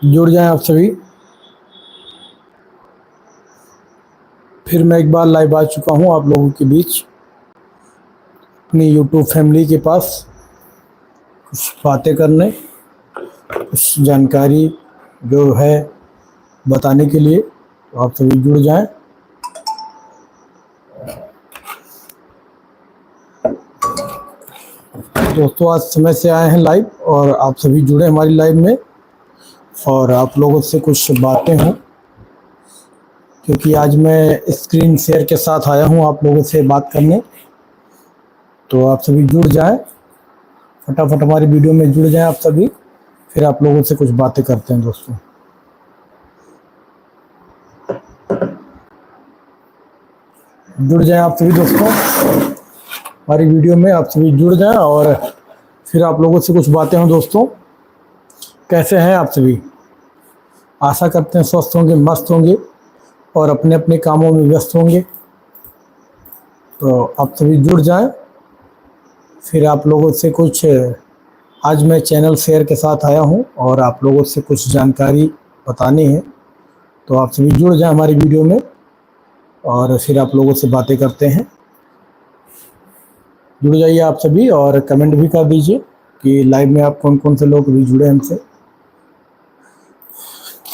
जुड़ जाएं आप सभी। फिर मैं एक बार लाइव आ चुका हूं आप लोगों के बीच, अपनी यूट्यूब फैमिली के पास कुछ बातें करने, कुछ जानकारी जो है बताने के लिए। तो आप सभी जुड़ जाएं। दोस्तों आज समय से आए हैं लाइव और आप सभी जुड़े हमारी लाइव में, और आप लोगों से कुछ बातें हों, क्योंकि आज मैं स्क्रीन शेयर के साथ आया हूं आप लोगों से बात करने। तो आप सभी जुड़ जाएं, फटाफट हमारी वीडियो में जुड़ जाएं आप सभी, फिर आप लोगों से कुछ बातें करते हैं दोस्तों। जुड़ जाएं आप सभी दोस्तों, हमारी वीडियो में आप सभी जुड़ जाएं और फिर आप लोगों से कुछ बातें हों। दोस्तों कैसे हैं आप सभी? आशा करते हैं स्वस्थ होंगे, मस्त होंगे और अपने अपने कामों में व्यस्त होंगे। तो आप सभी जुड़ जाएं, फिर आप लोगों से कुछ, आज मैं चैनल शेयर के साथ आया हूं और आप लोगों से कुछ जानकारी बतानी है। तो आप सभी जुड़ जाएं हमारी वीडियो में और फिर आप लोगों से बातें करते हैं। जुड़ जाइए आप सभी और कमेंट भी कर दीजिए कि लाइव में आप कौन कौन से लोग भी जुड़े हमसे,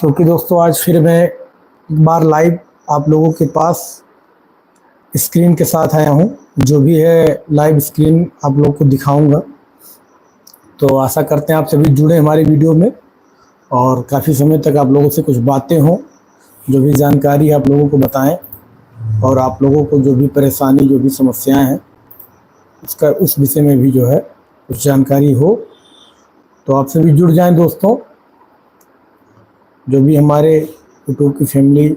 क्योंकि दोस्तों आज फिर मैं एक बार लाइव आप लोगों के पास स्क्रीन के साथ आया हूं। जो भी है लाइव स्क्रीन आप लोग को दिखाऊंगा। तो आशा करते हैं आप सभी जुड़े हमारी वीडियो में और काफ़ी समय तक आप लोगों से कुछ बातें हों, जो भी जानकारी आप लोगों को बताएं और आप लोगों को जो भी परेशानी, जो भी समस्याएं हैं, उसका उस विषय में भी जो है कुछ जानकारी हो। तो आप सभी जुड़ जाएं दोस्तों, जो भी हमारे यूट्यूब की फैमिली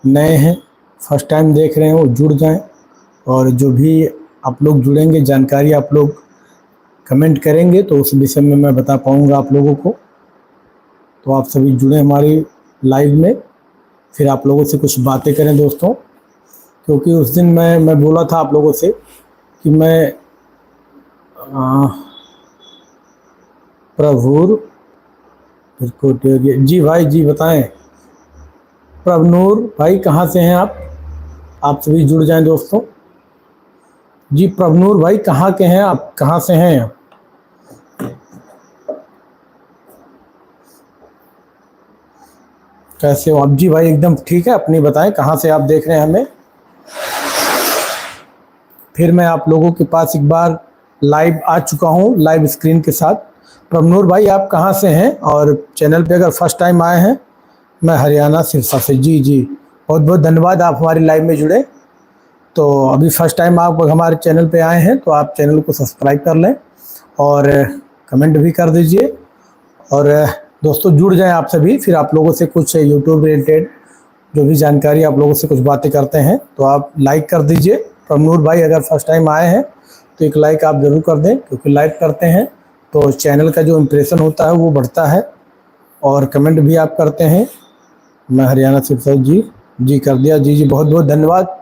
नए हैं, फर्स्ट टाइम देख रहे हैं, वो जुड़ जाएं। और जो भी आप लोग जुड़ेंगे, जानकारी आप लोग कमेंट करेंगे तो उस विषय में मैं बता पाऊंगा आप लोगों को। तो आप सभी जुड़े हमारी लाइव में, फिर आप लोगों से कुछ बातें करें दोस्तों। क्योंकि उस दिन मैं बोला था आप लोगों से कि मैं प्रभुर जी भाई, जी बताएं। प्रभनूर भाई कहाँ से हैं आप सभी जुड़ जाएं दोस्तों। जी प्रभनूर भाई कहाँ के हैं आप, कहाँ से हैं आप? कैसे हो आप? जी भाई एकदम ठीक है, अपनी बताएं कहाँ से आप देख रहे हैं हमें। फिर मैं आप लोगों के पास एक बार लाइव आ चुका हूँ, लाइव स्क्रीन के साथ। प्रभनूर भाई आप कहाँ से हैं? और चैनल पे अगर फर्स्ट टाइम आए हैं, मैं हरियाणा सिरसा से। जी जी, बहुत बहुत धन्यवाद, आप हमारी लाइव में जुड़े। तो अभी फर्स्ट टाइम आप हमारे चैनल पे आए हैं तो आप चैनल को सब्सक्राइब कर लें और कमेंट भी कर दीजिए। और दोस्तों जुड़ जाएं आप सभी, फिर आप लोगों से कुछ यूट्यूब रिलेटेड जो भी जानकारी आप लोगों से कुछ बातें करते हैं। तो आप लाइक कर दीजिए। प्रमनूर भाई अगर फर्स्ट टाइम आए हैं तो एक लाइक आप ज़रूर कर दें, क्योंकि लाइक करते हैं तो चैनल का जो इम्प्रेशन होता है वो बढ़ता है। और कमेंट भी आप करते हैं, मैं हरियाणा सिरसा। जी जी कर दिया, जी जी बहुत बहुत धन्यवाद।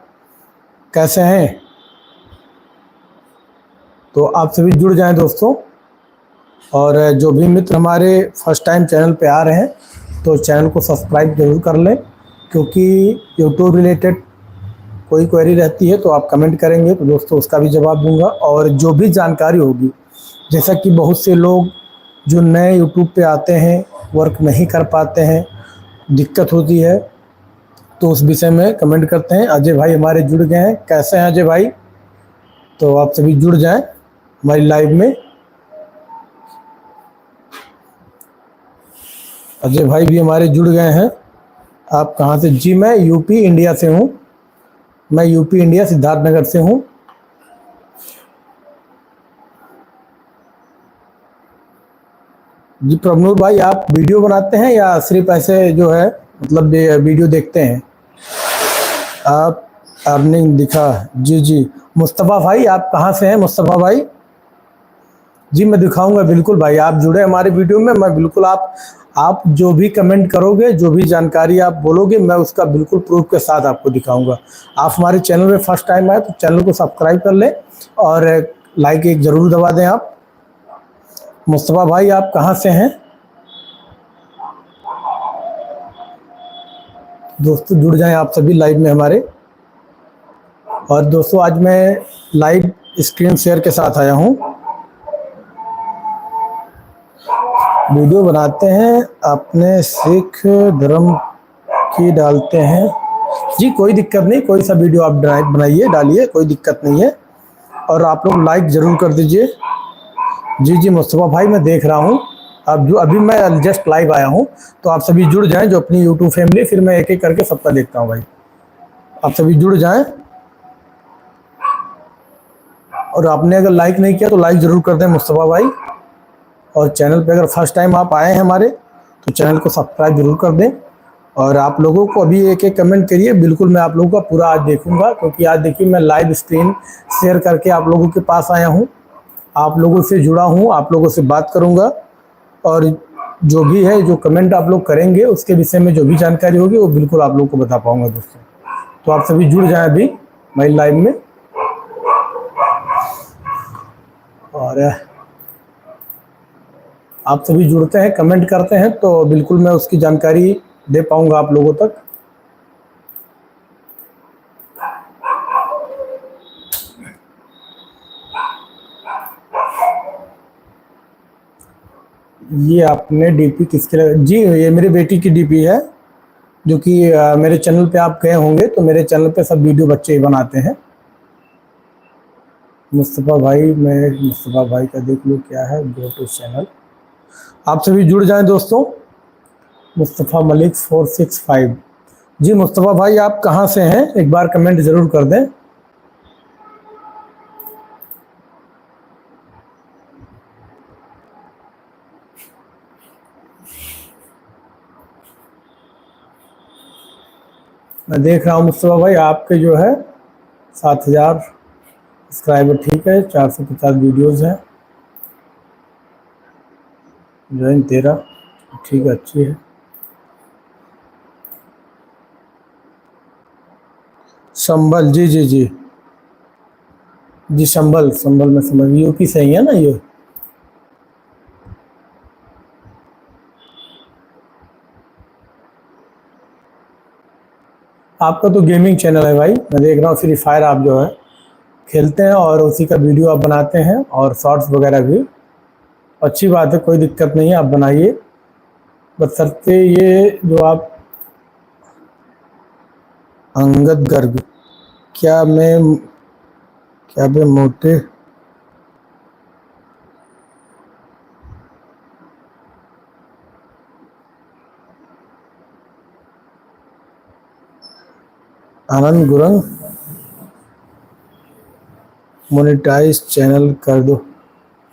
कैसे हैं? तो आप सभी जुड़ जाएं दोस्तों। और जो भी मित्र हमारे फर्स्ट टाइम चैनल पे आ रहे हैं तो चैनल को सब्सक्राइब जरूर कर लें, क्योंकि यूट्यूब रिलेटेड कोई क्वेरी रहती है तो आप कमेंट करेंगे तो दोस्तों उसका भी जवाब दूंगा। और जो भी जानकारी होगी, जैसा कि बहुत से लोग जो नए यूट्यूब पे आते हैं, वर्क नहीं कर पाते हैं, दिक्कत होती है, तो उस विषय में कमेंट करते हैं। अजय भाई हमारे जुड़ गए हैं, कैसे हैं अजय भाई? तो आप सभी जुड़ जाएं हमारी लाइव में। अजय भाई भी हमारे जुड़ गए हैं। आप कहाँ से? जी मैं यूपी इंडिया से हूँ, मैं यूपी इंडिया सिद्धार्थनगर से हूँ। जी प्रभनूर भाई आप वीडियो बनाते हैं या सिर्फ ऐसे जो है मतलब वीडियो देखते हैं आप? अर्निंग दिखा। जी जी। मुस्तफ़ा भाई आप कहाँ से हैं मुस्तफ़ा भाई? जी मैं दिखाऊंगा बिल्कुल भाई, आप जुड़े हमारे वीडियो में, मैं बिल्कुल आप जो भी कमेंट करोगे, जो भी जानकारी आप बोलोगे, मैं उसका बिल्कुल प्रूफ के साथ आपको दिखाऊंगा। आप हमारे चैनल में फर्स्ट टाइम आए तो चैनल को सब्सक्राइब कर लें और लाइक एक ज़रूर दबा दें आप। मुस्तफ़ा भाई आप कहाँ से हैं? दोस्तों जुड़ जाएं आप सभी लाइव में हमारे। और दोस्तों आज मैं लाइव स्क्रीन शेयर के साथ आया हूँ, वीडियो बनाते हैं अपने सिख धर्म की डालते हैं। जी कोई दिक्कत नहीं, कोई सा वीडियो आप बनाइए डालिए, कोई दिक्कत नहीं है। और आप लोग लाइक ज़रूर कर दीजिए। जी जी मुस्तफ़ा भाई मैं देख रहा हूँ, अब जो अभी मैं जस्ट लाइव आया हूँ, तो आप सभी जुड़ जाएं जो अपनी यूट्यूब फैमिली, फिर मैं एक एक करके सबका देखता हूँ भाई। आप सभी जुड़ जाएं, और आपने अगर लाइक नहीं किया तो लाइक ज़रूर कर दें मुस्तफ़ा भाई। और चैनल पे अगर फर्स्ट टाइम आप आए हैं हमारे, तो चैनल को सब्सक्राइब जरूर कर दें। और आप लोगों को अभी एक एक कमेंट करिए, बिल्कुल मैं आप लोगों का पूरा आज देखूंगा, क्योंकि आज देखिए मैं लाइव स्क्रीन शेयर करके आप लोगों के पास आया हूं, आप लोगों से जुड़ा हूं, आप लोगों से बात करूंगा। और जो भी है, जो कमेंट आप लोग करेंगे उसके विषय में जो भी जानकारी होगी वो बिल्कुल आप लोगों को बता पाऊंगा दोस्तों। तो आप सभी जुड़ जाएं अभी मेरी लाइव में। और आप सभी जुड़ते हैं, कमेंट करते हैं, तो बिल्कुल मैं उसकी जानकारी दे पाऊंगा आप लोगों तक। ये आपने डीपी किसके लगा? जी ये मेरी बेटी की डीपी है, जो कि मेरे चैनल पे आप गए होंगे, तो मेरे चैनल पे सब वीडियो बच्चे ही बनाते हैं। मुस्तफ़ा भाई, मैं मुस्तफ़ा भाई का देख लो क्या है, गो टू चैनल। आप सभी जुड़ जाएं दोस्तों। मुस्तफ़ा मलिक 465। जी मुस्तफ़ा भाई आप कहाँ से हैं, एक बार कमेंट ज़रूर कर दें। मैं देख रहा हूँ मुस्तफ़ा भाई आपके जो है 7000 सब्सक्राइबर, ठीक है, 450 वीडियोज़ हैं, ज्वाइन 13, ठीक है, अच्छी है। संभल, जी जी जी जी, संभल संभल में समझ, यूपी से ही है ना ये? आपका तो गेमिंग चैनल है भाई, मैं देख रहा हूँ, फ्री फायर आप जो है खेलते हैं और उसी का वीडियो आप बनाते हैं, और शॉर्ट्स वगैरह भी। अच्छी बात है, कोई दिक्कत नहीं है, आप बनाइए, बशर्ते ये जो आप अंगद गर्ग, क्या मैं मोटे आनंद गुरंग मोनेटाइज चैनल कर दो।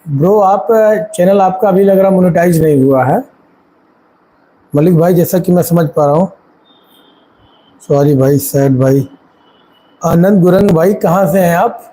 ब्रो आप चैनल आपका अभी लग रहा मोनेटाइज नहीं हुआ है मलिक भाई, जैसा कि मैं समझ पा रहा हूँ। सॉरी भाई, सैड भाई। आनंद गुरंग भाई कहाँ से हैं आप?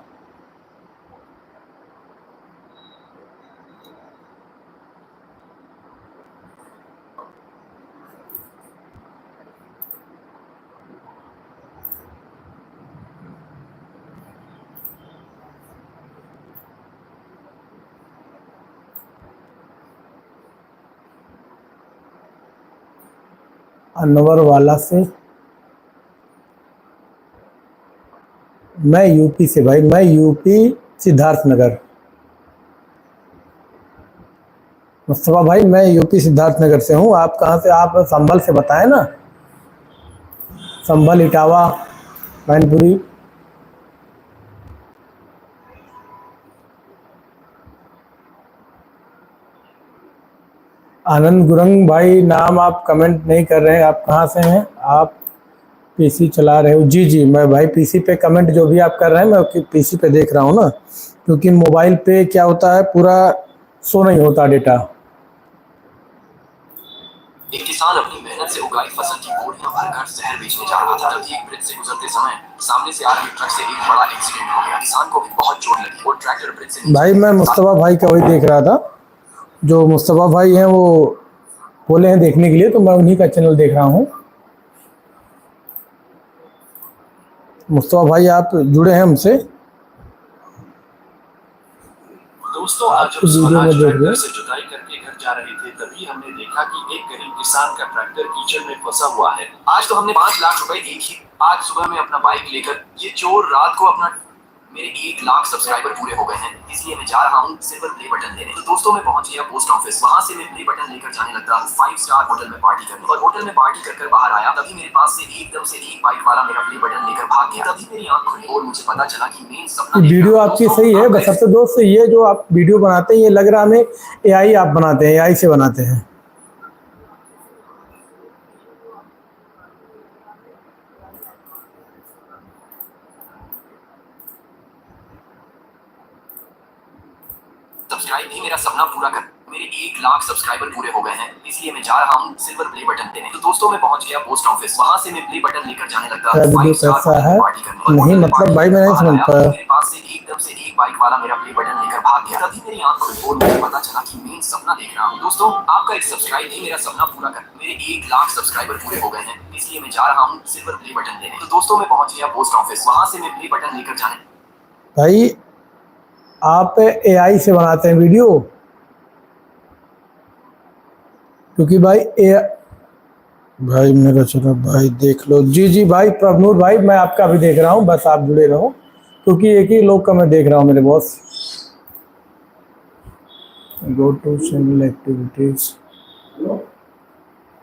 अनवर वाला से। मैं यूपी से भाई, मैं यूपी सिद्धार्थ नगर। मुस्तफ़ा भाई मैं यूपी सिद्धार्थ नगर से हूँ, आप कहाँ से? आप संभल से बताएं ना, संभल, इटावा, मैनपुरी। आनंद गुरंग भाई नाम आप कमेंट नहीं कर रहे हैं, आप कहाँ से हैं? आप पीसी चला रहे हो? जी जी, मैं भाई पीसी पे कमेंट जो भी आप कर रहे हैं मैं पीसी पे देख रहा हूँ ना, क्योंकि मोबाइल पे क्या होता है, पूरा शो नहीं होता डेटा। एक किसान अपनी मेहनत से उगाई फसल की बोरियां भरकर शहर बेचने जा रहा था। तभी एक ब्रिज से गुजरते समय सामने से आ रही ट्रक से एक बड़ा एक्सीडेंट हो गया। किसान को भी बहुत चोट लगी और ट्रैक्टर ब्रिज से भाई मैं मुस्तफ़ा भाई का वही देख रहा था, जो मुस्तफ़ा भाई हैं वो बोले हैं देखने के लिए, तो मैं उन्हीं का चैनल देख रहा हूँ। मुस्तफ़ा भाई आप जुड़े हैं हमसे? दोस्तों, आज जब स्वराज ट्रैक्टर से जुताई करके घर जा रहे थे, तभी हमने देखा कि एक गरीब किसान का ट्रैक्टर कीचड़ में फंसा हुआ है। आज तो हमने 5 लाख रुपए एक ही आज सुबह में अपना बाइक लेकर ये चोर रात को अपना मेरे 1 लाख सब्सक्राइबर पूरे हो गए हैं, इसलिए मैं जा रहा हूँ सिल्वर प्ले बटन देने। तो दोस्तों, मैं पहुंच गया पोस्ट ऑफिस। वहां से मैं प्ले बटन लेकर जाने लगा 5 स्टार होटल में पार्टी करने। और होटल में पार्टी कर बाहर आया, तभी मेरे पास से एकदम से एक बाइक वाला मेरा प्ले बटन लेकर भाग गया। तभी मेरी आंख खुली और मुझे पता चला कि मेन सपना वीडियो आपकी सही है, बस सबसे दोस्त ये जो आप वीडियो बनाते हैं, ये लग रहा हमें एआई आप बनाते हैं, एआई से बनाते हैं। सब्सक्राइब भी मेरा सपना पूरा कर मेरे 1 लाख सब्सक्राइबर पूरे हो गए हैं, इसलिए मैं जा रहा हूँ सिल्वर प्ले बटन देने। तो दोस्तों, मैं पहुंच गया पोस्ट ऑफिस। वहां से मैं प्ले बटन लेकर जाने लगा वीडियो कैसा है नहीं, मतलब भाई मैं नहीं समझ पाया। मेरे पास से एकदम से एक बाइक वाला मेरा प्ले बटन लेकर भाग गया। तभी मेरी आंख खुली और मुझे पता चला कि मेन सपना देख रहा हूँ। दोस्तों, आपका एक सब्सक्राइब ही मेरा सपना पूरा कर मेरे 1 लाख सब्सक्राइबर पूरे हो गए हैं, इसलिए मैं जा रहा हूँ सिल्वर प्ले बटन देने। तो दोस्तों, मैं पहुंच गया पोस्ट ऑफिस। वहां से मैं प्ले बटन लेकर जाने। भाई आप एआई से बनाते हैं वीडियो? क्योंकि भाई मेरा चलो भाई देख लो। जी जी भाई प्रभनूर भाई, मैं आपका भी देख रहा हूँ, बस आप जुड़े रहो, क्योंकि एक ही लोग का मैं देख रहा हूँ मेरे boss. Go to channel activities.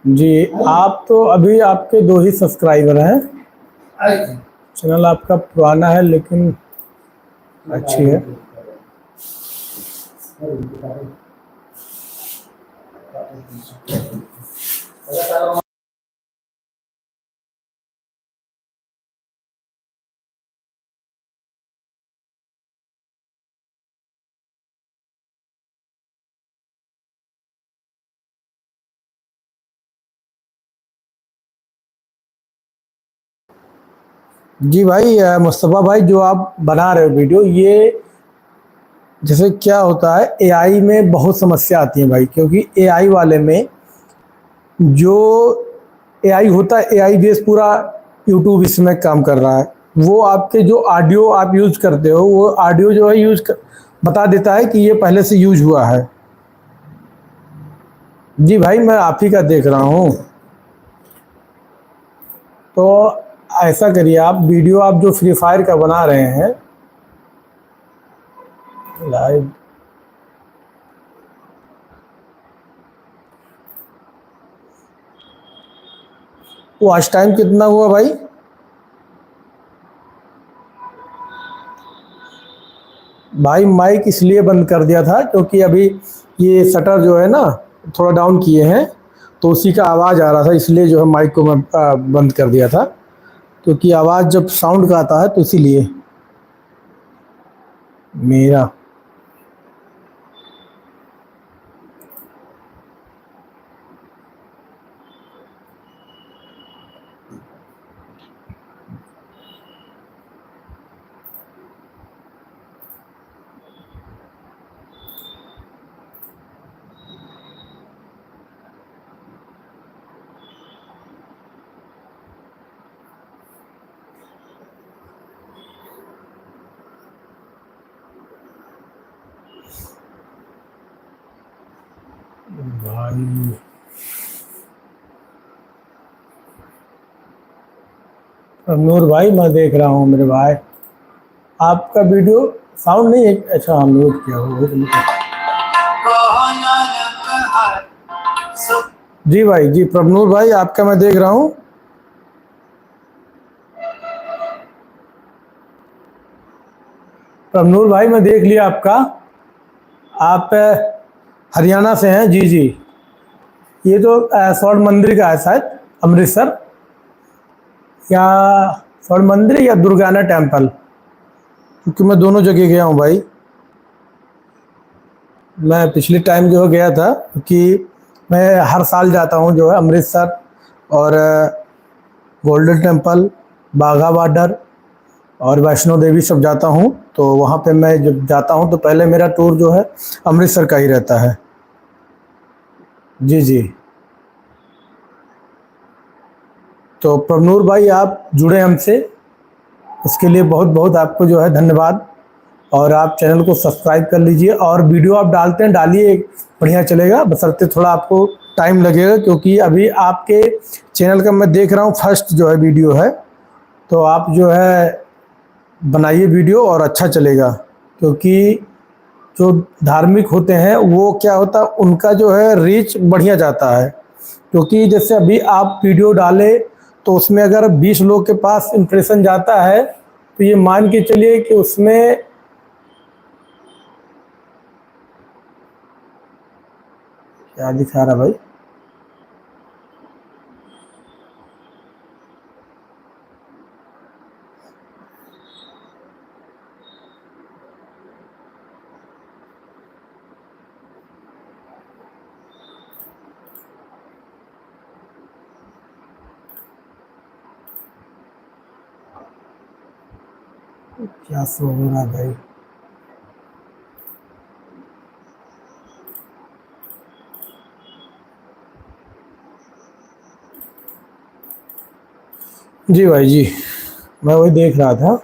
जी आप तो अभी आपके 2 ही सब्सक्राइबर हैं। चैनल आपका पुराना है लेकिन अच्छी है। जी भाई मुस्तफ़ा भाई, जो आप बना रहे हो वीडियो, ये जैसे क्या होता है एआई में बहुत समस्या आती है भाई, क्योंकि एआई वाले में जो एआई होता है, एआई बेस पूरा यूट्यूब इसमें काम कर रहा है। वो आपके जो ऑडियो आप यूज करते हो, वो ऑडियो जो है बता देता है कि ये पहले से यूज हुआ है। जी भाई मैं आप ही का देख रहा हूँ। तो ऐसा करिए, आप वीडियो आप जो फ्री फायर का बना रहे हैं लाइव, वॉच टाइम कितना हुआ भाई? भाई माइक इसलिए बंद कर दिया था क्योंकि अभी ये शटर जो है ना थोड़ा डाउन किए हैं, तो उसी का आवाज़ आ रहा था, इसलिए जो है माइक को मैं बंद कर दिया था, क्योंकि आवाज़ जब साउंड का आता है तो इसीलिए। मेरा भाई नूर भाई मैं देख रहा हूँ मेरे भाई, आपका वीडियो साउंड नहीं है। अच्छा हम लोग क्या हो। जी भाई, जी प्रभनूर भाई आपका मैं देख रहा हूँ। प्रभनूर भाई मैं देख लिया आपका, आप हरियाणा से हैं। जी जी, ये तो स्वर्ण मंदिर का है शायद, अमृतसर, या स्वर्ण मंदिर या दुर्गाना टेम्पल, क्योंकि मैं दोनों जगह गया हूँ भाई। मैं पिछले टाइम जो गया था, क्योंकि मैं हर साल जाता हूँ जो है अमृतसर और गोल्डन टेम्पल, बाघा बॉर्डर और वैष्णो देवी सब जाता हूँ। तो वहाँ पे मैं जब जाता हूँ तो पहले मेरा टूर जो है अमृतसर का ही रहता है। जी जी। तो प्रवनूर भाई आप जुड़े हमसे, उसके लिए बहुत बहुत आपको जो है धन्यवाद। और आप चैनल को सब्सक्राइब कर लीजिए और वीडियो आप डालते हैं डालिए, बढ़िया चलेगा, बशर्ते थोड़ा आपको टाइम लगेगा क्योंकि अभी आपके चैनल का मैं देख रहा हूँ फर्स्ट जो है वीडियो है। तो आप जो है बनाइए वीडियो और अच्छा चलेगा, क्योंकि जो धार्मिक होते हैं वो क्या होता है उनका जो है रीच बढ़िया जाता है। क्योंकि जैसे अभी आप वीडियो डाले तो उसमें अगर 20 लोग के पास इम्प्रेशन जाता है तो ये मान के चलिए कि उसमें क्या दिखा रहा भाई, क्या शो हो रहा है भाई। जी भाई जी, मैं वही देख रहा था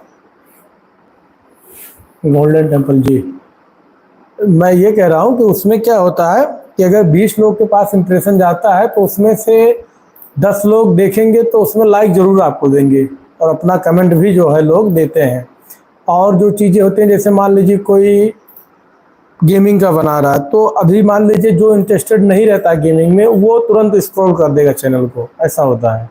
गोल्डन टेम्पल जी। मैं ये कह रहा हूँ कि उसमें क्या होता है कि अगर 20 लोग के पास इम्प्रेशन जाता है तो उसमें से 10 लोग देखेंगे तो उसमें लाइक ज़रूर आपको देंगे और अपना कमेंट भी जो है लोग देते हैं। और जो चीज़ें होती हैं जैसे मान लीजिए कोई गेमिंग का बना रहा है तो अभी मान लीजिए जो इंटरेस्टेड नहीं रहता है गेमिंग में वो तुरंत स्क्रॉल कर देगा चैनल को, ऐसा होता है।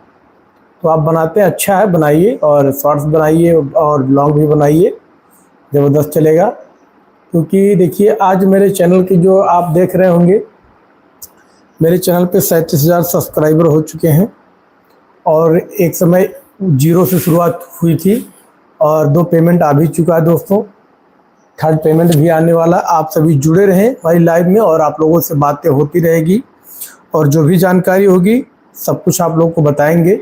तो आप बनाते हैं अच्छा है, बनाइए और शॉर्ट्स बनाइए और ब्लॉग भी बनाइए, ज़बरदस्त चलेगा। क्योंकि देखिए आज मेरे चैनल की जो आप देख रहे होंगे, मेरे चैनल पे 37,000 सब्सक्राइबर हो चुके हैं और एक समय 0 से शुरुआत हुई थी और 2 पेमेंट आ भी चुका है दोस्तों, 3rd पेमेंट भी आने वाला। आप सभी जुड़े रहें हमारी लाइव में और आप लोगों से बातें होती रहेगी और जो भी जानकारी होगी सब कुछ आप लोगों को बताएंगे।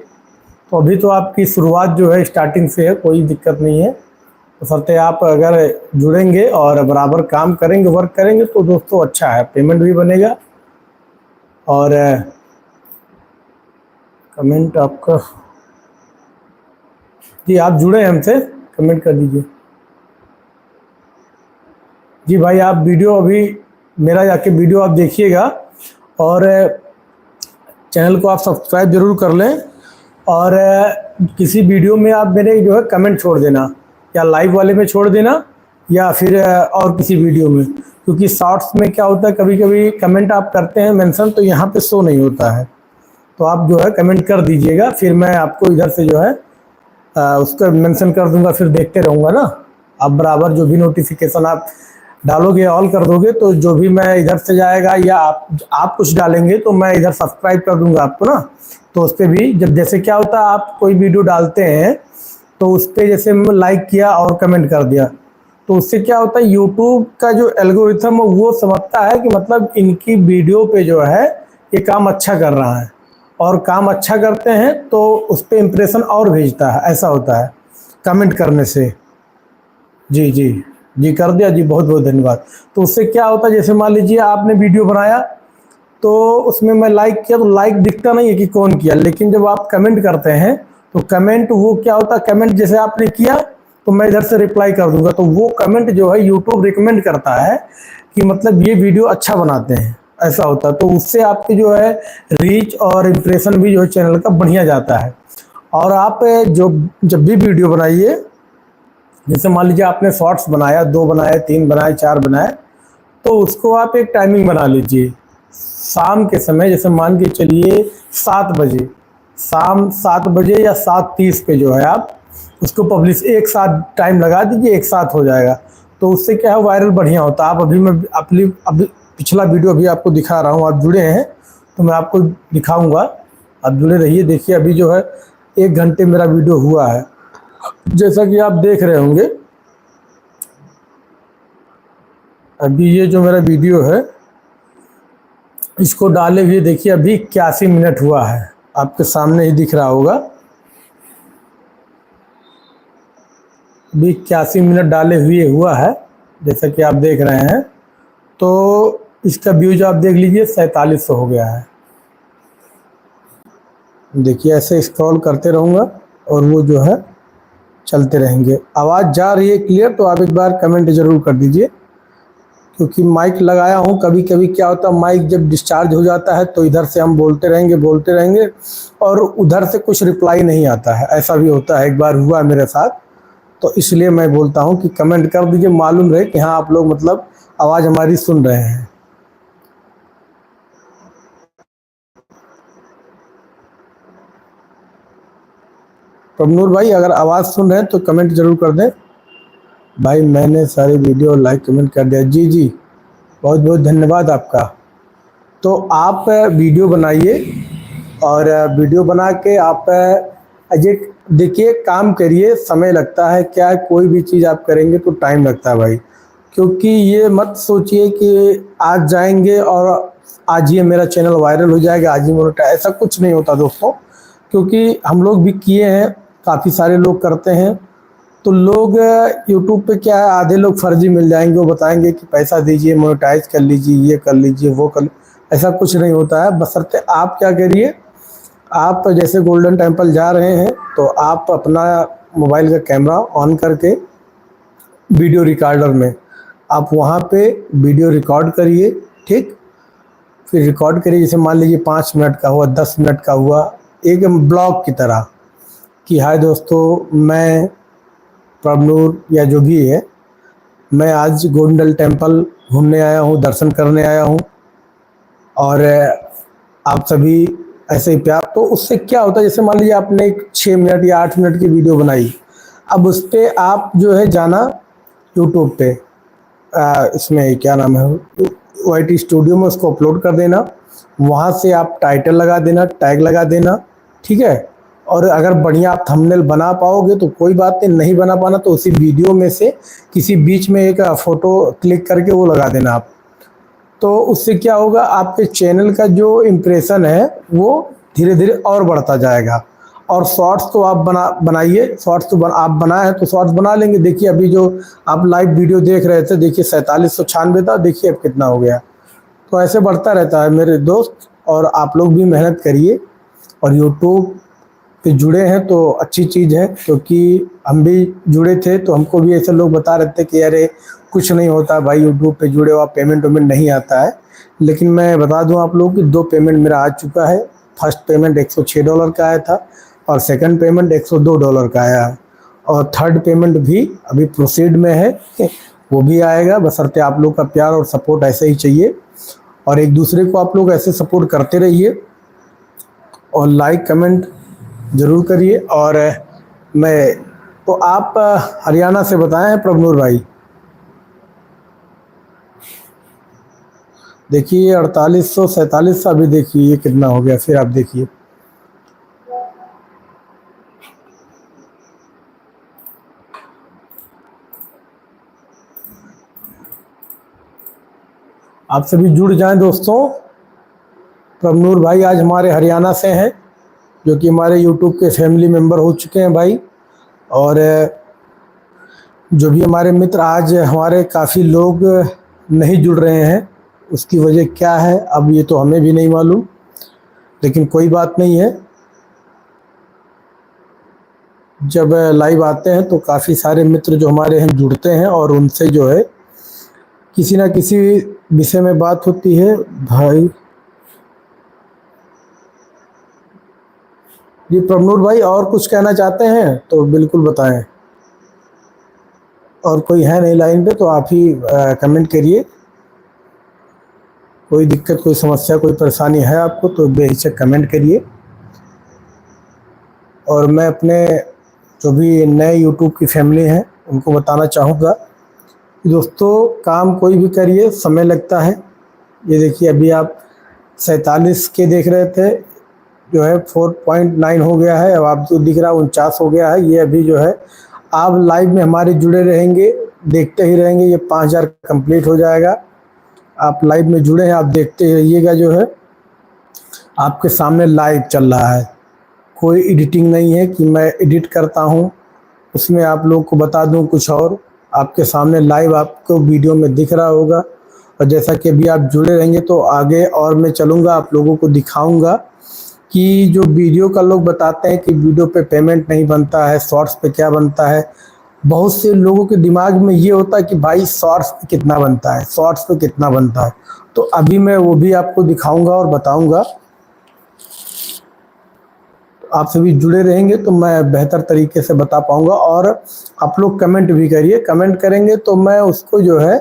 तो अभी तो आपकी शुरुआत जो है स्टार्टिंग से है, कोई दिक्कत नहीं है। तो सरते आप अगर जुड़ेंगे और बराबर काम करेंगे, वर्क करेंगे तो दोस्तों अच्छा है, पेमेंट भी बनेगा। और कमेंट आपका, जी आप जुड़े हैं हमसे, कमेंट कर दीजिए। जी भाई आप वीडियो अभी मेरा जाके वीडियो आप देखिएगा और चैनल को आप सब्सक्राइब ज़रूर कर लें। और किसी वीडियो में आप मेरे जो है कमेंट छोड़ देना, या लाइव वाले में छोड़ देना या फिर और किसी वीडियो में, क्योंकि शॉर्ट्स में क्या होता है कभी कभी कमेंट आप करते हैं मेंशन तो यहाँ पे शो नहीं होता है। तो आप जो है कमेंट कर दीजिएगा, फिर मैं आपको इधर से जो है उसका मेंशन कर दूंगा, फिर देखते रहूँगा ना। आप बराबर जो भी नोटिफिकेशन आप डालोगे ऑल कर दोगे तो जो भी मैं इधर से जाएगा या आप कुछ डालेंगे तो मैं इधर सब्सक्राइब कर दूंगा आपको ना। तो उस पर भी जब जैसे क्या होता है आप कोई वीडियो डालते हैं तो उस पर जैसे लाइक किया और कमेंट कर दिया तो उससे क्या होता है यूट्यूब का जो एल्गोरिथम है वो समझता है कि मतलब इनकी वीडियो पे जो है ये काम अच्छा कर रहा है, और काम अच्छा करते हैं तो उस पर इम्प्रेशन और भेजता है, ऐसा होता है कमेंट करने से। जी जी जी कर दिया जी, बहुत बहुत धन्यवाद। तो उससे क्या होता है जैसे मान लीजिए आपने वीडियो बनाया तो उसमें मैं लाइक किया तो लाइक दिखता नहीं है कि कौन किया, लेकिन जब आप कमेंट करते हैं तो कमेंट वो क्या होता है, कमेंट जैसे आपने किया तो मैं इधर से रिप्लाई कर दूंगा तो वो कमेंट जो है यूट्यूब रिकमेंड करता है कि मतलब ये वीडियो अच्छा बनाते हैं, ऐसा होता है। तो उससे आपकी जो है रीच और इम्प्रेशन भी जो है चैनल का बढ़िया जाता है। और आप जो जब भी वीडियो बनाइए, जैसे मान लीजिए आपने शॉर्ट्स बनाया, 2 बनाए, 3 बनाए, 4 बनाए, तो उसको आप एक टाइमिंग बना लीजिए शाम के समय, जैसे मान के चलिए 7 बजे, शाम 7 बजे या 7:30 पे जो है आप उसको पब्लिश, एक साथ टाइम लगा दीजिए, एक साथ हो जाएगा। तो उससे क्या है वायरल बढ़िया होता है। आप अभी मैं अभी पिछला वीडियो अभी आपको दिखा रहा हूँ, आप जुड़े हैं तो मैं आपको दिखाऊंगा, आप जुड़े रहिए। देखिए अभी जो है 1 घंटे मेरा वीडियो हुआ है, जैसा कि आप देख रहे होंगे। अभी ये जो मेरा वीडियो है इसको डाले हुए देखिए अभी 81 मिनट हुआ है, आपके सामने ही दिख रहा होगा। अभी 81 मिनट डाले हुए हुआ है, जैसा कि आप देख रहे हैं। तो इसका व्यूज आप देख लीजिए 4700 हो गया है। देखिए ऐसे स्क्रॉल करते रहूँगा और वो जो है चलते रहेंगे। आवाज़ जा रही है क्लियर? तो आप एक बार कमेंट ज़रूर कर दीजिए, क्योंकि माइक लगाया हूँ। कभी कभी क्या होता है, माइक जब डिस्चार्ज हो जाता है तो इधर से हम बोलते रहेंगे और उधर से कुछ रिप्लाई नहीं आता है। ऐसा भी होता है, एक बार हुआ मेरे साथ। तो इसलिए मैं बोलता हूँ कि कमेंट कर दीजिए, मालूम रहे कि हाँ आप लोग मतलब आवाज़ हमारी सुन रहे हैं। प्रभनूर भाई अगर आवाज़ सुन रहे हैं तो कमेंट ज़रूर कर दें। भाई मैंने सारी वीडियो लाइक कमेंट कर दिया। जी जी, बहुत बहुत धन्यवाद आपका। तो आप वीडियो बनाइए और वीडियो बना के आप ये देखिए काम करिए। समय लगता है, क्या है, कोई भी चीज़ आप करेंगे तो टाइम लगता है भाई। क्योंकि ये मत सोचिए कि आज जाएंगे और आज ये मेरा चैनल वायरल हो जाएगा, आज ही मोनेटाइज, ऐसा कुछ नहीं होता दोस्तों। क्योंकि हम लोग भी किए हैं, काफ़ी सारे लोग करते हैं। तो लोग यूट्यूब पे क्या है, आधे लोग फर्जी मिल जाएंगे, वो बताएंगे कि पैसा दीजिए, मोनेटाइज कर लीजिए, ये कर लीजिए, वो कर। ऐसा कुछ नहीं होता है। बशर्ते आप क्या करिए, आप जैसे गोल्डन टेम्पल जा रहे हैं तो आप अपना मोबाइल का कैमरा ऑन करके वीडियो रिकॉर्डर में आप वहाँ पे वीडियो रिकॉर्ड करिए। ठीक, फिर रिकॉर्ड करिए। जैसे मान लीजिए 5 मिनट का हुआ, 10 मिनट का हुआ, एक ब्लॉग की तरह कि हाय दोस्तों, मैं प्रभनूर या जो भी है, मैं आज गोल्डन टेम्पल घूमने आया हूँ, दर्शन करने आया हूँ और आप सभी ऐसे ही प्यार। तो उससे क्या होता है, जैसे मान लीजिए आपने एक 6 मिनट या 8 मिनट की वीडियो बनाई, अब उस पर आप जो है जाना यूट्यूब पे, इसमें क्या नाम है, YT स्टूडियो में उसको अपलोड कर देना। वहाँ से आप टाइटल लगा देना, टैग लगा देना, ठीक है। और अगर बढ़िया आप थंबनेल बना पाओगे तो कोई बात नहीं, नहीं बना पाना तो उसी वीडियो में से किसी बीच में एक फ़ोटो क्लिक करके वो लगा देना आप। तो उससे क्या होगा, आपके चैनल का जो इम्प्रेशन है वो धीरे धीरे और बढ़ता जाएगा। और शॉर्ट्स तो आप बनाइए, शॉर्ट्स तो आप बनाए हैं तो शॉर्ट्स बना लेंगे। देखिए अभी जो आप लाइव वीडियो देख रहे थे, देखिए 4796 था, देखिए अब कितना हो गया। तो ऐसे बढ़ता रहता है मेरे दोस्त। और आप लोग भी मेहनत करिए और यूट्यूब पे जुड़े हैं तो अच्छी चीज़ है। क्योंकि हम भी जुड़े थे तो हमको भी ऐसे लोग बता रहे थे कि अरे कुछ नहीं होता भाई, यूट्यूब पे जुड़े हो आप, पेमेंट नहीं आता है। लेकिन मैं बता दूं आप लोगों की 2 पेमेंट मेरा आ चुका है। फर्स्ट पेमेंट $106 का आया था और सेकंड पेमेंट $102 का आया है। और थर्ड पेमेंट भी अभी प्रोसीड में है, वो भी आएगा। बशर्ते आप लोग का प्यार और सपोर्ट ऐसे ही चाहिए और एक दूसरे को आप लोग ऐसे सपोर्ट करते रहिए और लाइक कमेंट ज़रूर करिए। और मैं तो आप हरियाणा से बताएं हैं प्रभनूर भाई। देखिए 4800 4700 अभी देखिए ये कितना हो गया, फिर आप देखिए। आप सभी जुड़ जाएं दोस्तों। प्रभनूर भाई आज हमारे हरियाणा से हैं, जो कि हमारे यूट्यूब के फैमिली मेंबर हो चुके हैं भाई। और जो भी हमारे मित्र, आज हमारे काफ़ी लोग नहीं जुड़ रहे हैं, उसकी वजह क्या है अब ये तो हमें भी नहीं मालूम, लेकिन कोई बात नहीं है। जब लाइव आते हैं तो काफ़ी सारे मित्र जो हमारे हैं जुड़ते हैं और उनसे जो है किसी ना किसी विषय में बात होती है भाई। जी प्रभनूर भाई, और कुछ कहना चाहते हैं तो बिल्कुल बताएं। और कोई है नहीं लाइन पे तो आप ही कमेंट करिए। कोई दिक्कत, कोई समस्या, कोई परेशानी है आपको तो बेहिचक कमेंट करिए। और मैं अपने जो भी नए यूट्यूब की फैमिली हैं उनको बताना चाहूँगा कि दोस्तों काम कोई भी करिए, समय लगता है। ये देखिए अभी आप 47 के देख रहे थे, जो है 4.9 हो गया है। अब आप जो दिख रहा है 49 हो गया है। ये अभी जो है आप लाइव में हमारे जुड़े रहेंगे, देखते ही रहेंगे, ये 5000 कंप्लीट हो जाएगा। आप लाइव में जुड़े हैं, आप देखते रहिएगा। जो है आपके सामने लाइव चल रहा है, कोई एडिटिंग नहीं है कि मैं एडिट करता हूँ उसमें आप लोग को बता दूँ कुछ और। आपके सामने लाइव आपको वीडियो में दिख रहा होगा। और जैसा कि अभी आप जुड़े रहेंगे तो आगे और मैं चलूँगा, आप लोगों को दिखाऊंगा कि जो वीडियो का लोग बताते हैं कि वीडियो पे पेमेंट नहीं बनता है, शॉर्ट्स पे क्या बनता है। बहुत से लोगों के दिमाग में ये होता है कि भाई शॉर्ट्स पे कितना बनता है, शॉर्ट्स पे कितना बनता है। तो अभी मैं वो भी आपको दिखाऊंगा और बताऊंगा। आप सभी जुड़े रहेंगे तो मैं बेहतर तरीके से बता पाऊंगा। और आप लोग कमेंट भी करिए, कमेंट करेंगे तो मैं उसको जो है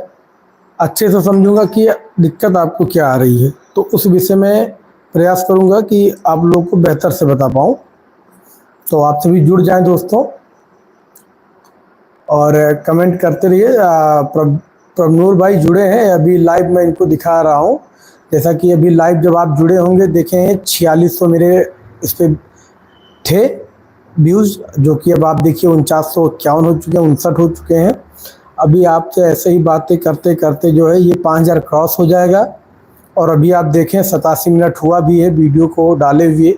अच्छे से समझूंगा कि दिक्कत आपको क्या आ रही है, तो उस विषय में प्रयास करूंगा कि आप लोग को बेहतर से बता पाऊँ। तो आप सभी जुड़ जाएं दोस्तों और कमेंट करते रहिए। प्रभनूर भाई जुड़े हैं अभी लाइव, मैं इनको दिखा रहा हूँ। जैसा कि अभी लाइव जब आप जुड़े होंगे देखें 4600 मेरे इस पर थे व्यूज़, जो कि अब आप देखिए 4951 हो चुके हैं, 59 हो चुके हैं। अभी आपसे ऐसे ही बातें करते करते जो है ये 5000 क्रॉस हो जाएगा। और अभी आप देखें 87 मिनट हुआ भी है वीडियो को डाले हुए,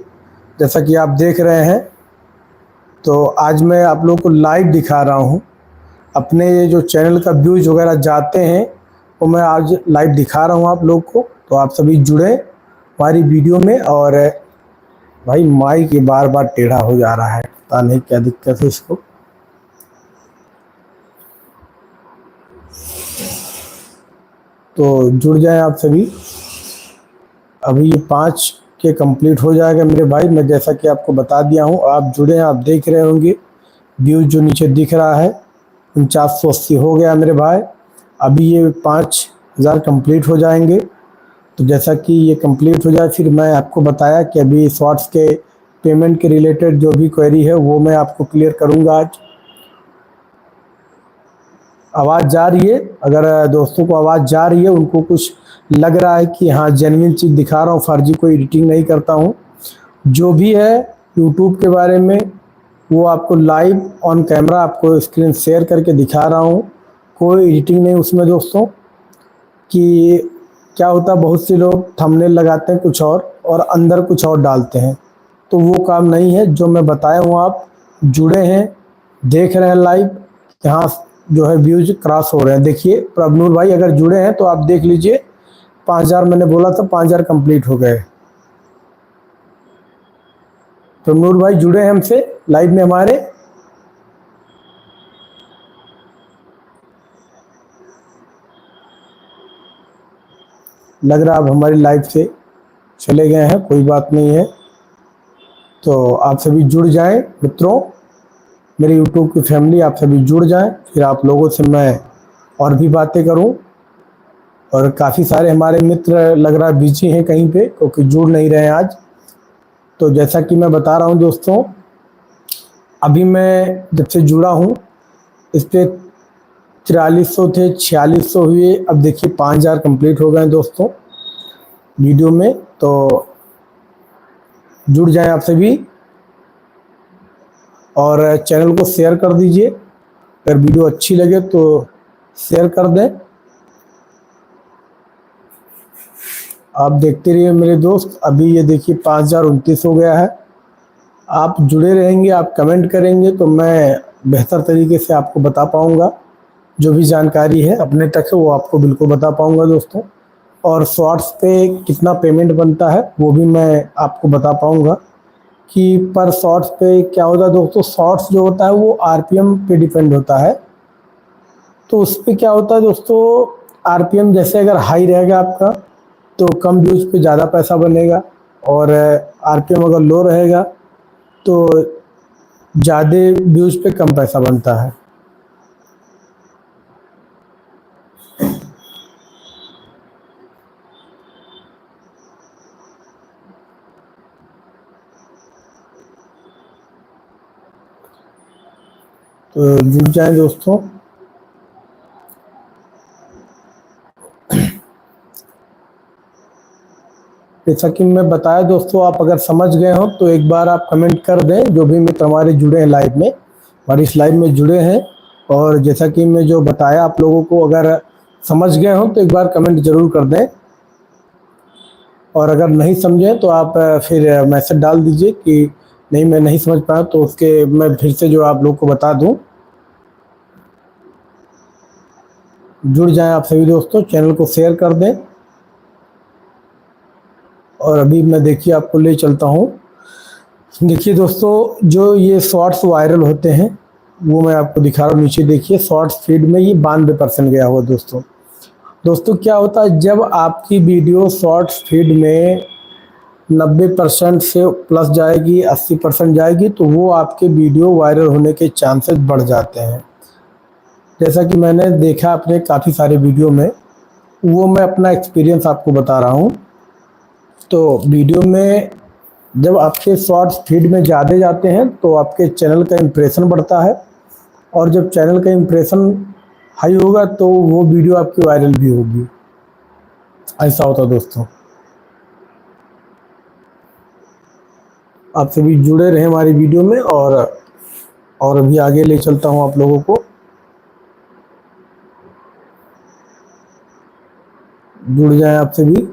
जैसा कि आप देख रहे हैं। तो आज मैं आप लोग को लाइव दिखा रहा हूँ, अपने ये जो चैनल का व्यूज़ वगैरह जाते हैं वो मैं आज लाइव दिखा रहा हूँ आप लोग को। तो आप सभी जुड़े हमारी वीडियो में। और भाई माइक ये बार बार टेढ़ा हो जा रहा है, पता नहीं क्या दिक्कत है इसको। तो जुड़ जाएं आप सभी। अभी ये 5 के कंप्लीट हो जाएगा मेरे भाई, मैं जैसा कि आपको बता दिया हूँ। आप जुड़े हैं, आप देख रहे होंगे व्यूज़ जो नीचे दिख रहा है 4980 हो गया मेरे भाई। अभी ये 5000 कंप्लीट हो जाएंगे। तो जैसा कि ये कंप्लीट हो जाए फिर मैं आपको बताया कि अभी शॉर्ट्स के पेमेंट के रिलेटेड जो भी क्वेरी है वो मैं आपको क्लियर करूंगा आज। आवाज़ जा रही है? अगर दोस्तों को आवाज़ जा रही है, उनको कुछ लग रहा है कि हाँ जेन्युइन चीज़ दिखा रहा हूँ, फर्जी कोई एडिटिंग नहीं करता हूँ, जो भी है यूट्यूब के बारे में वो आपको लाइव ऑन कैमरा आपको स्क्रीन शेयर करके दिखा रहा हूँ। कोई एडिटिंग नहीं उसमें दोस्तों। कि क्या होता है, बहुत से लोग थंबनेल लगाते हैं कुछ और अंदर कुछ और डालते हैं, तो वो काम नहीं है। जो मैं बताया हूँ आप जुड़े हैं, देख रहे हैं लाइव, यहाँ जो है व्यूज क्रॉस हो रहे हैं। देखिए प्रभनूर भाई अगर जुड़े हैं तो आप देख लीजिए 5000 मैंने बोला था, 5000 कंप्लीट हो गए। प्रभनूर भाई जुड़े हैं हमसे लाइव में हमारे। लग रहा अब हमारी लाइव से चले गए हैं, कोई बात नहीं है। तो आप सभी जुड़ जाएं मित्रों, मेरे यूट्यूब की फैमिली, आप सभी जुड़ जाएं, फिर आप लोगों से मैं और भी बातें करूं। और काफ़ी सारे हमारे मित्र लग रहा है बिजी हैं कहीं पे, क्योंकि जुड़ नहीं रहे हैं आज। तो जैसा कि मैं बता रहा हूं दोस्तों, अभी मैं जब से जुड़ा हूं इस पर 4300 थे, 4600 हुए, अब देखिए 5000 कंप्लीट हो गए दोस्तों वीडियो में। तो जुड़ जाएं आप सभी और चैनल को शेयर कर दीजिए। अगर वीडियो अच्छी लगे तो शेयर कर दें। आप देखते रहिए मेरे दोस्त। अभी ये देखिए 5029 हो गया है। आप जुड़े रहेंगे, आप कमेंट करेंगे तो मैं बेहतर तरीके से आपको बता पाऊँगा। जो भी जानकारी है अपने तक है वो आपको बिल्कुल बता पाऊँगा दोस्तों। और शॉर्ट्स पे कितना पेमेंट बनता है वो भी मैं आपको बता पाऊँगा कि पर शॉर्ट्स पे क्या होता है दोस्तों। शॉर्ट्स जो होता है वो आरपीएम पे डिपेंड होता है। तो उस पर क्या होता है दोस्तों, आरपीएम जैसे अगर हाई रहेगा आपका तो कम व्यूज़ पे ज़्यादा पैसा बनेगा, और आरपीएम अगर लो रहेगा तो ज़्यादा व्यूज़ पे कम पैसा बनता है। तो जुड़ जाएं दोस्तों। जैसा कि मैं बताया दोस्तों, आप अगर समझ गए हो तो एक बार आप कमेंट कर दें। जो भी मित्र हमारे जुड़े हैं लाइव में, हमारी इस लाइव में जुड़े हैं। और जैसा कि मैं जो बताया आप लोगों को, अगर समझ गए हो तो एक बार कमेंट ज़रूर कर दें, और अगर नहीं समझें तो आप फिर मैसेज डाल दीजिए कि नहीं मैं नहीं समझ पाया, तो उसके मैं फिर से जो आप लोग को बता दूं। जुड़ जाएं आप सभी दोस्तों, चैनल को शेयर कर दें। और अभी मैं देखिए आपको ले चलता हूं। देखिए दोस्तों, जो ये शॉर्ट्स वायरल होते हैं वो मैं आपको दिखा रहा हूँ। नीचे देखिए शॉर्ट्स फीड में ये 92% गया हुआ दोस्तों। दोस्तों क्या होता है, जब आपकी वीडियो शॉर्ट्स फीड में 90% से प्लस जाएगी, 80% जाएगी, तो वो आपके वीडियो वायरल होने के चांसेस बढ़ जाते हैं। जैसा कि मैंने देखा अपने काफ़ी सारे वीडियो में, वो मैं अपना एक्सपीरियंस आपको बता रहा हूँ। तो वीडियो में जब आपके शॉर्ट्स फीड में ज़्यादा जाते हैं तो आपके चैनल का इम्प्रेशन बढ़ता है, और जब चैनल का इम्प्रेशन हाई होगा तो वो वीडियो आपकी वायरल भी होगी। ऐसा होता है दोस्तों। आप सभी जुड़े रहे हमारी वीडियो में, और अभी आगे ले चलता हूँ आप लोगों को। जुड़ जाएं आप सभी।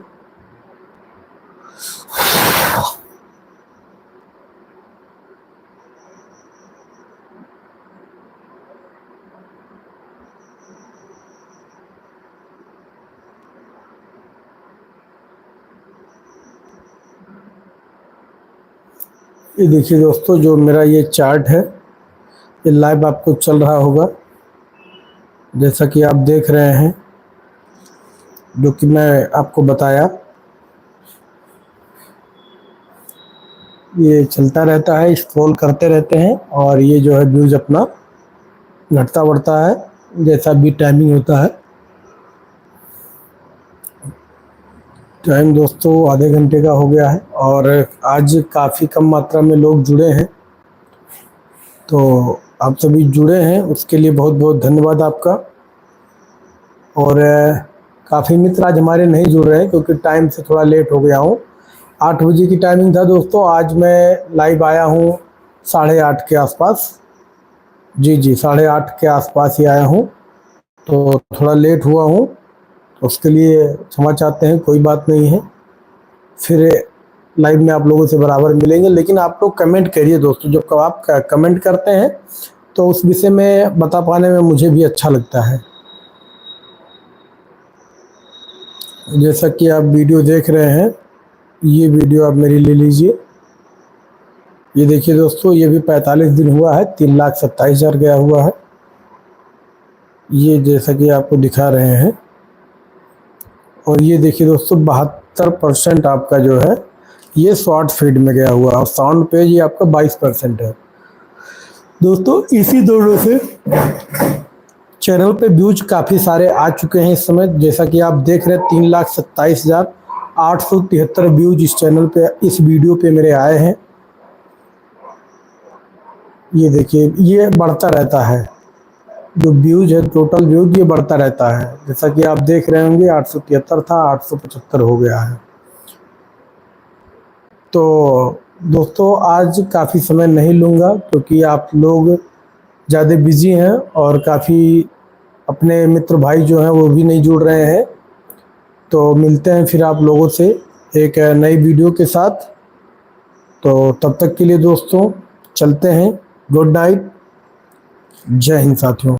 ये देखिए दोस्तों, जो मेरा ये चार्ट है ये लाइव आपको चल रहा होगा, जैसा कि आप देख रहे हैं, जो कि मैं आपको बताया। ये चलता रहता है, स्क्रॉल करते रहते हैं, और ये जो है व्यूज़ अपना घटता बढ़ता है जैसा भी टाइमिंग होता है। टाइम दोस्तों आधे घंटे का हो गया है, और आज काफ़ी कम मात्रा में लोग जुड़े हैं। तो आप सभी जुड़े हैं उसके लिए बहुत बहुत धन्यवाद आपका। और काफ़ी मित्र आज हमारे नहीं जुड़ रहे हैं क्योंकि टाइम से थोड़ा लेट हो गया हूँ। 8 बजे की टाइमिंग था दोस्तों, आज मैं लाइव आया हूँ 8:30 के आसपास। जी 8:30 के आसपास ही आया हूँ, तो थोड़ा लेट हुआ हूँ, उसके लिए क्षमा चाहते हैं। कोई बात नहीं है, फिर लाइव में आप लोगों से बराबर मिलेंगे। लेकिन आप लोग कमेंट करिए दोस्तों, जब आप कमेंट करते हैं तो उस विषय में बता पाने में मुझे भी अच्छा लगता है। जैसा कि आप वीडियो देख रहे हैं, ये वीडियो आप मेरी ले लीजिए। ये देखिए दोस्तों, ये भी 45 दिन हुआ है, 3,27,000 गया हुआ है। ये जैसा कि आपको दिखा रहे हैं। और ये देखिए दोस्तों, 72% आपका जो है ये शॉर्ट फीड में गया हुआ है, और साउंड पेज ये आपका 22% है दोस्तों। इसी दोनों से चैनल पे व्यूज काफ़ी सारे आ चुके हैं इस समय। जैसा कि आप देख रहे हैं, 3,27,873 व्यूज इस चैनल पे, इस वीडियो पे मेरे आए हैं। ये देखिए, ये बढ़ता रहता है, जो व्यूज है टोटल व्यूज ये बढ़ता रहता है। जैसा कि आप देख रहे होंगे, 873 था, 875 हो गया है। तो दोस्तों आज काफ़ी समय नहीं लूँगा क्योंकि आप लोग ज़्यादा बिजी हैं, और काफ़ी अपने मित्र भाई जो हैं वो भी नहीं जुड़ रहे हैं। तो मिलते हैं फिर आप लोगों से एक नई वीडियो के साथ। तो तब तक के लिए दोस्तों चलते हैं। गुड नाइट, जय हिंद साथियों।